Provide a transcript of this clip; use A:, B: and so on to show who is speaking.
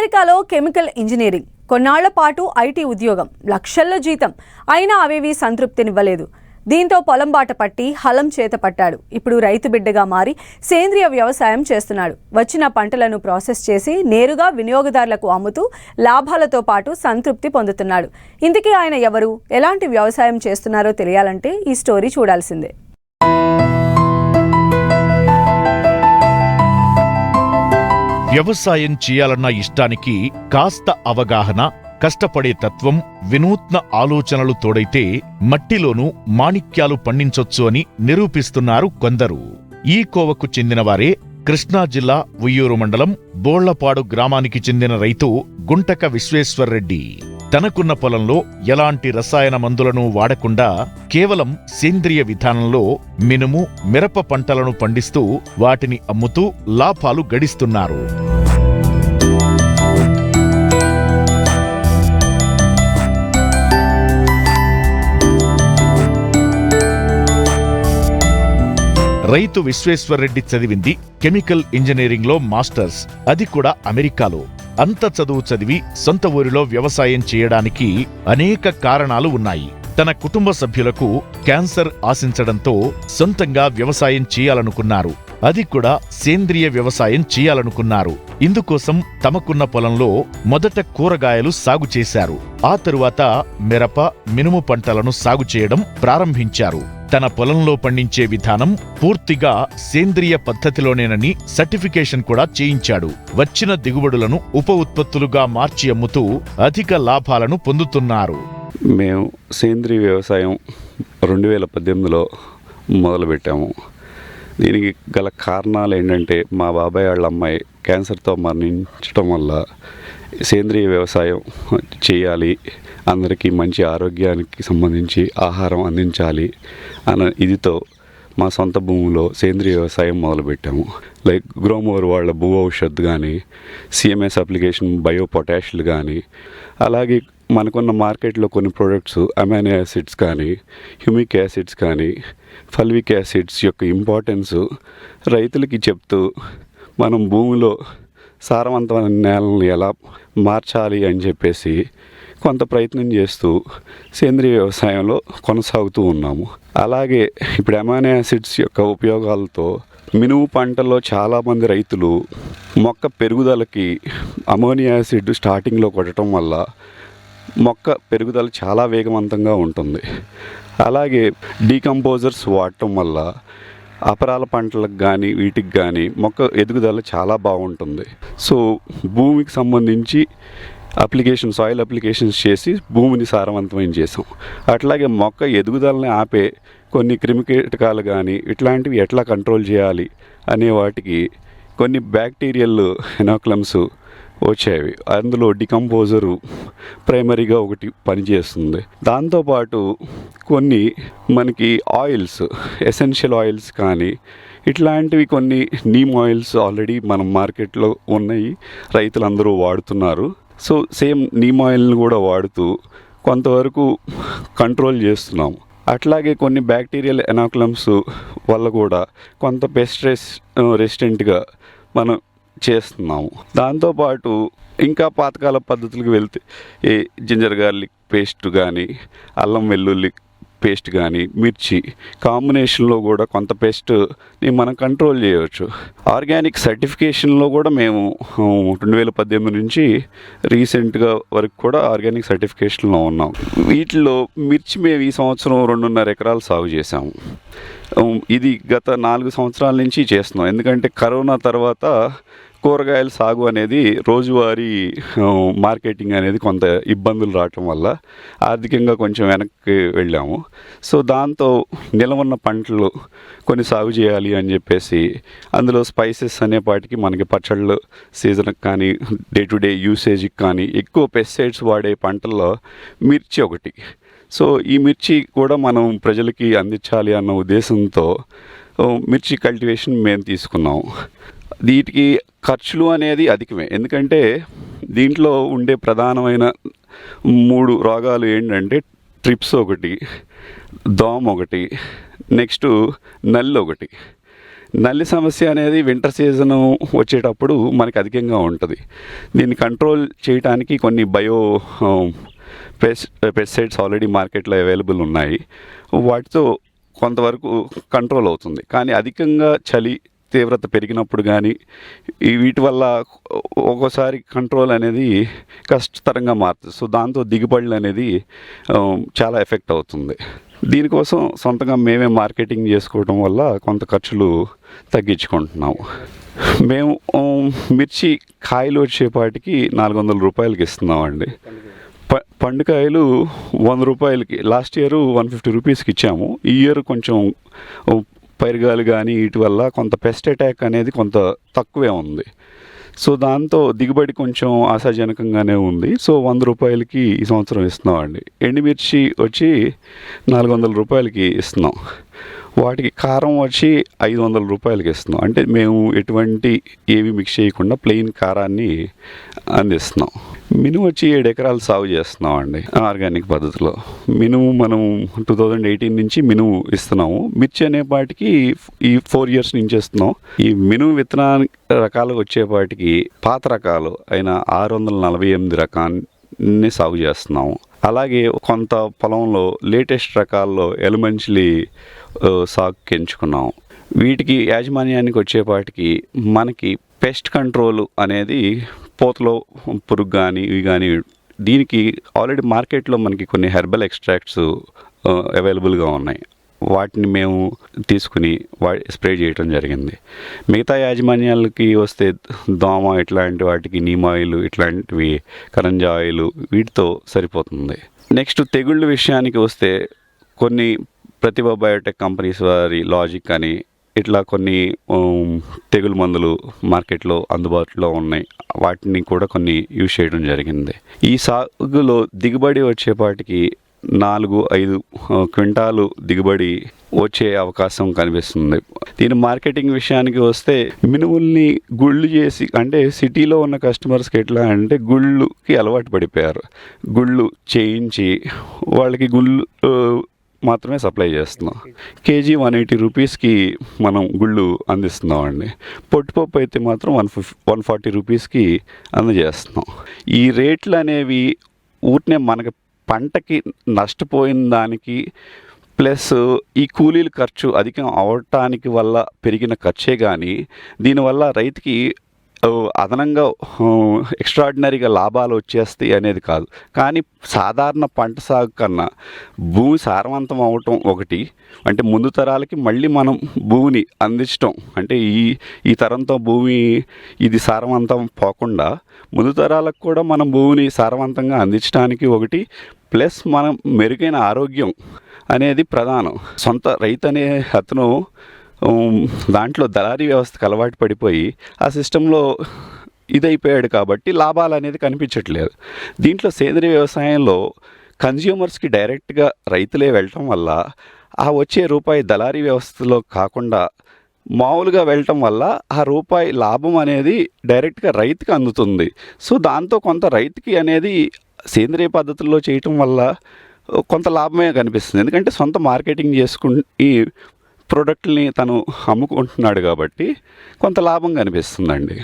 A: అమెరికాలో chemical engineering, కొన్నాళ్ల పాటు ఐటీ ఉద్యోగం, లక్షల్లో జీతం. అయినా అవేవి సంతృప్తినివ్వలేదు. దీంతో పొలం బాట పట్టి హలం చేత పట్టాడు. ఇప్పుడు రైతు బిడ్డగా మారి సేంద్రియ వ్యవసాయం చేస్తున్నాడు. వచ్చిన పంటలను ప్రాసెస్ చేసి నేరుగా వినియోగదారులకు అమ్ముతూ లాభాలతో పాటు సంతృప్తి పొందుతున్నాడు. ఇంతకీ ఆయన ఎవరు, ఎలాంటి వ్యవసాయం చేస్తున్నారో తెలియాలంటే ఈ స్టోరీ చూడాల్సిందే.
B: వ్యవసాయం చేయాలన్న ఇష్టానికి కాస్త అవగాహన, కష్టపడే తత్వం, వినూత్న ఆలోచనలు తోడైతే మట్టిలోనూ మాణిక్యాలు పండించొచ్చు అని నిరూపిస్తున్నారు కొందరు. ఈ కోవకు చెందినవారే కృష్ణా జిల్లా ఉయ్యూరు మండలం బోళ్లపాడు గ్రామానికి చెందిన రైతు గుంటక విశ్వేశ్వర్రెడ్డి. తనకున్న పొలంలో ఎలాంటి రసాయన మందులను వాడకుండా కేవలం సేంద్రియ విధానంలో మినుము, మిరప పంటలను పండిస్తూ వాటిని అమ్ముతూ లాభాలు గడిస్తున్నారు. రైతు విశ్వేశ్వర్రెడ్డి చదివింది కెమికల్ ఇంజనీరింగ్లో మాస్టర్స్, అది కూడా అమెరికాలో. అంత చదువు చదివి సొంత ఊరిలో వ్యవసాయం చేయడానికి అనేక కారణాలు ఉన్నాయి. తన కుటుంబ సభ్యులకు క్యాన్సర్ ఆశించడంతో సొంతంగా వ్యవసాయం చేయాలనుకున్నారు. అది కూడా సేంద్రియ వ్యవసాయం చేయాలనుకున్నారు. ఇందుకోసం తమకున్న పొలంలో మొదట కూరగాయలు సాగు చేశారు. ఆ తరువాత మిరప, మినుము పంటలను సాగు చేయడం ప్రారంభించారు. తన పొలంలో పండించే విధానం పూర్తిగా సేంద్రియ పద్ధతిలోనేనని సర్టిఫికేషన్ కూడా చేయించాడు. వచ్చిన దిగుబడులను ఉప ఉత్పత్తులుగా మార్చి అమ్ముతూ అధిక లాభాలను పొందుతున్నారు.
C: మేము సేంద్రియ వ్యవసాయం 2018లో మొదలుపెట్టాము. దీనికి గల కారణాలు ఏంటంటే, మా బాబాయ్ వాళ్ళ అమ్మాయి క్యాన్సర్తో మరణించడం వల్ల సేంద్రియ వ్యవసాయం చేయాలి, అందరికీ మంచి ఆరోగ్యానికి సంబంధించి ఆహారం అందించాలి అన్న ఇదితో మా సొంత భూమిలో సేంద్రియ వ్యవసాయం మొదలుపెట్టాము. లైక్ గ్రోమోర్ వాళ్ళ భూ ఔషధ్ కానీ, సిఎంఎస్ అప్లికేషన్ బయో పొటాషియల్ కానీ, అలాగే మనకున్న మార్కెట్లో కొన్ని ప్రొడక్ట్స్ అమైనో యాసిడ్స్ కానీ, హ్యూమిక్ యాసిడ్స్ కానీ, ఫల్విక్ యాసిడ్స్ యొక్క ఇంపార్టెన్స్ రైతులకి చెప్తూ మనం భూమిలో సారవంతమైన నేలను ఎలా మార్చాలి అని చెప్పేసి కొంత ప్రయత్నం చేస్తూ సేంద్రియ వ్యవసాయంలో కొనసాగుతూ ఉన్నాము. అలాగే ఇప్పుడు అమైనో యాసిడ్స్ యొక్క ఉపయోగాలతో మినుము పంటల్లో చాలామంది రైతులు మొక్క పెరుగుదలకి అమోనియా యాసిడ్ స్టార్టింగ్లో కొట్టడం వల్ల మొక్క పెరుగుదల చాలా వేగవంతంగా ఉంటుంది. అలాగే డీకంపోజర్స్ వాడటం వల్ల అపరాల పంటలకు కానీ వీటికి కానీ మొక్క ఎదుగుదల చాలా బాగుంటుంది. సో భూమికి సంబంధించి సాయిల్ అప్లికేషన్స్ చేసి భూమిని సారవంతమైన చేసాం. అట్లాగే మొక్క ఎదుగుదలని ఆపే కొన్ని క్రిమికీటకాలు కానీ ఇట్లాంటివి ఎట్లా కంట్రోల్ చేయాలి అనే వాటికి కొన్ని బ్యాక్టీరియల్ ఇనాక్యులమ్స్ వచ్చేవి. అందులో డికంపోజరు ప్రైమరీగా ఒకటి పనిచేస్తుంది. దాంతోపాటు కొన్ని మనకి ఆయిల్స్, ఎసెన్షియల్ ఆయిల్స్ కానీ ఇట్లాంటివి కొన్ని నీమ్ ఆయిల్స్ ఆల్రెడీ మనం మార్కెట్లో ఉన్నాయి, రైతులందరూ వాడుతున్నారు. సో సేమ్ నీమ్ ఆయిల్ని కూడా వాడుతూ కొంతవరకు కంట్రోల్ చేస్తున్నాము. అట్లాగే కొన్ని బ్యాక్టీరియల్ ఎనాక్యులమ్స్ వల్ల కూడా కొంత పెస్ట్ రెసిస్టెంట్గా మనం చేస్తున్నాము. దాంతోపాటు ఇంకా పాతకాల పద్ధతులకు వెళ్తే జింజర్ గార్లిక్ పేస్ట్ కానీ, అల్లం వెల్లుల్లి పేస్ట్ కానీ, మిర్చి కాంబినేషన్లో కూడా కొంత పేస్ట్ని మనం కంట్రోల్ చేయవచ్చు. ఆర్గానిక్ సర్టిఫికేషన్లో కూడా మేము 2018 నుంచి రీసెంట్గా వరకు కూడా ఆర్గానిక్ సర్టిఫికేషన్లో ఉన్నాం. వీటిలో మిర్చి మేము ఈ సంవత్సరం 2.5 ఎకరాలు సాగు చేసాము. ఇది గత 4 సంవత్సరాల నుంచి చేస్తున్నాం. ఎందుకంటే కరోనా తర్వాత కూరగాయల సాగు అనేది రోజువారీ మార్కెటింగ్ అనేది కొంత ఇబ్బందులు రావటం వల్ల ఆర్థికంగా కొంచెం వెనక్కి వెళ్ళాము. సో దాంతో నిలవన్న పంటలు కొన్ని సాగు చేయాలి అని చెప్పేసి అందులో స్పైసెస్ అనేపాటికి మనకి పచ్చళ్ళు సీజన్కి కానీ డే టు డే యూసేజ్కి కానీ ఎక్కువ పెస్టిసైడ్స్ వాడే పంటల్లో మిర్చి ఒకటి. సో ఈ మిర్చి కూడా మనం ప్రజలకి అందించాలి అన్న ఉద్దేశంతో మిర్చి కల్టివేషన్ మేము తీసుకున్నాం. వీటికి ఖర్చులు అనేది అధికమే. ఎందుకంటే దీంట్లో ఉండే ప్రధానమైన 3 రోగాలు ఏంటంటే ట్రిప్స్ ఒకటి, దోమ ఒకటి, నెక్స్ట్ నల్లి ఒకటి. నల్లి సమస్య అనేది వింటర్ సీజన్ వచ్చేటప్పుడు మనకి అధికంగా ఉంటుంది. దీన్ని కంట్రోల్ చేయడానికి కొన్ని పెస్టిసైడ్స్ ఆల్రెడీ మార్కెట్లో అవైలబుల్ ఉన్నాయి. వాటితో కొంతవరకు కంట్రోల్ అవుతుంది. కానీ అధికంగా చలి తీవ్రత పెరిగినప్పుడు కానీ వీటి వల్ల ఒక్కోసారి కంట్రోల్ అనేది కష్టతరంగా మారుతుంది. సో దాంతో దిగుబడులు అనేది చాలా ఎఫెక్ట్ అవుతుంది. దీనికోసం సొంతంగా మేమే మార్కెటింగ్ చేసుకోవడం వల్ల కొంత ఖర్చులు తగ్గించుకుంటున్నాము. మేము మిర్చి కాయలు వచ్చేపాటికి 400 రూపాయలకి ఇస్తున్నామండి. పండుకాయలు 100 రూపాయలకి, లాస్ట్ ఇయర్ 150 రూపీస్కి ఇచ్చాము. ఈ ఇయర్ కొంచెం పైరుగాలు కానీ వీటి వల్ల కొంత పెస్ట్ అటాక్ అనేది కొంత తక్కువే ఉంది. సో దాంతో దిగుబడి కొంచెం ఆశాజనకంగానే ఉంది. సో 100 రూపాయలకి ఈ సంవత్సరం ఇస్తున్నామండి. ఎండుమిర్చి వచ్చి 400 రూపాయలకి ఇస్తున్నాం. వాటికి కారం వచ్చి 500 రూపాయలకి ఇస్తున్నాం. అంటే మేము ఎటువంటి ఏవి మిక్స్ చేయకుండా ప్లెయిన్ కారాన్ని అందిస్తున్నాం. మినుము వచ్చి 7 ఎకరాలు సాగు చేస్తున్నాం అండి ఆర్గానిక్ పద్ధతిలో. మినుము మనం 2018 నుంచి మినుము ఇస్తున్నాము. మిర్చి అనేపాటికి ఈ 4 ఇయర్స్ నుంచి ఇస్తున్నాం. ఈ మినుము విత్తన రకాలు వచ్చేపాటికి పాత రకాలు అయిన 648 రకాన్ని సాగు చేస్తున్నాము. అలాగే కొంత పొలంలో లేటెస్ట్ రకాల్లో ఎలుమంచిలి సాగుకి ఎంచుకున్నాం. వీటికి యాజమాన్యానికి వచ్చేపాటికి మనకి పెస్ట్ కంట్రోల్ అనేది పూతలో పురుగు కానీ ఇవి కానీ, దీనికి ఆల్రెడీ మార్కెట్లో మనకి కొన్ని హెర్బల్ ఎక్స్ట్రాక్ట్స్ అవైలబుల్గా ఉన్నాయి. వాటిని మేము తీసుకుని స్ప్రే చేయడం జరిగింది. మిగతా యాజమాన్యాలకి వస్తే దోమ ఇట్లాంటి వాటికి నీమ్ ఆయిల్, ఇట్లాంటివి కరంజా ఆయిల్, వీటితో సరిపోతుంది. నెక్స్ట్ తెగుళ్ళ విషయానికి వస్తే కొన్ని ప్రతిభ బయోటెక్ కంపెనీస్ వారి లాజిక్ అని ఇట్లా కొన్ని తెగులు మందులు మార్కెట్లో అందుబాటులో ఉన్నాయి. వాటిని కూడా కొన్ని యూజ్ చేయడం జరిగింది. ఈ సాగులో దిగుబడి వచ్చేపాటికి 4-5 క్వింటాలు దిగుబడి వచ్చే అవకాశం కనిపిస్తుంది. దీని మార్కెటింగ్ విషయానికి వస్తే మినుముల్ని గుళ్ళు చేసి, అంటే సిటీలో ఉన్న కస్టమర్స్కి ఎట్లా అంటే గుళ్ళుకి అలవాటు పడిపోయారు. గుళ్ళు చేయించి వాళ్ళకి గుళ్ళు మాత్రమే సప్లై చేస్తున్నాం. కేజీ 180 రూపీస్కి మనం గుళ్ళు అందిస్తున్నామండి. పొట్టుపప్పు అయితే మాత్రం 140 రూపీస్కి అందజేస్తున్నాం. ఈ రేట్లు అనేవి ఊరినే మనకి పంటకి నష్టపోయిన దానికి ప్లస్ ఈ కూలీల ఖర్చు అధికం అవటానికి వల్ల పెరిగిన ఖర్చే కానీ దీనివల్ల రైతుకి అదనంగా ఎక్స్ట్రాడినరీగా లాభాలు వచ్చేస్తాయి అనేది కాదు. కానీ సాధారణ పంట సాగు కన్నా భూమి సారవంతం అవటం ఒకటి, అంటే ముందు తరాలకి మళ్ళీ మనం భూమిని అందించటం, అంటే ఈ తరంతో భూమి ఇది సారవంతం పోకుండా ముందు తరాలకు కూడా మనం భూమిని సారవంతంగా అందించడానికి ఒకటి, ప్లస్ మనం మెరుగైన ఆరోగ్యం అనేది ప్రధానం. సొంత రైతు అనే అతను దాంట్లో దళారీ వ్యవస్థకు అలవాటు పడిపోయి ఆ సిస్టంలో ఇదైపోయాడు కాబట్టి లాభాలు అనేది కనిపించట్లేదు. దీంట్లో సేంద్రీయ వ్యవసాయంలో కన్జ్యూమర్స్కి డైరెక్ట్గా రైతులే వెళ్ళటం వల్ల ఆ వచ్చే రూపాయి దళారీ వ్యవస్థలో కాకుండా మామూలుగా వెళ్ళటం వల్ల ఆ రూపాయి లాభం అనేది డైరెక్ట్గా రైతుకి అందుతుంది. సో దాంతో కొంత రైతుకి అనేది సేంద్రీయ పద్ధతుల్లో చేయటం వల్ల కొంత లాభమే కనిపిస్తుంది. ఎందుకంటే సొంత మార్కెటింగ్ చేసుకుని ఈ ప్రోడక్ట్ని తను అమ్ముకుంటున్నాడు కాబట్టి కొంత లాభం కనిపిస్తుందండి.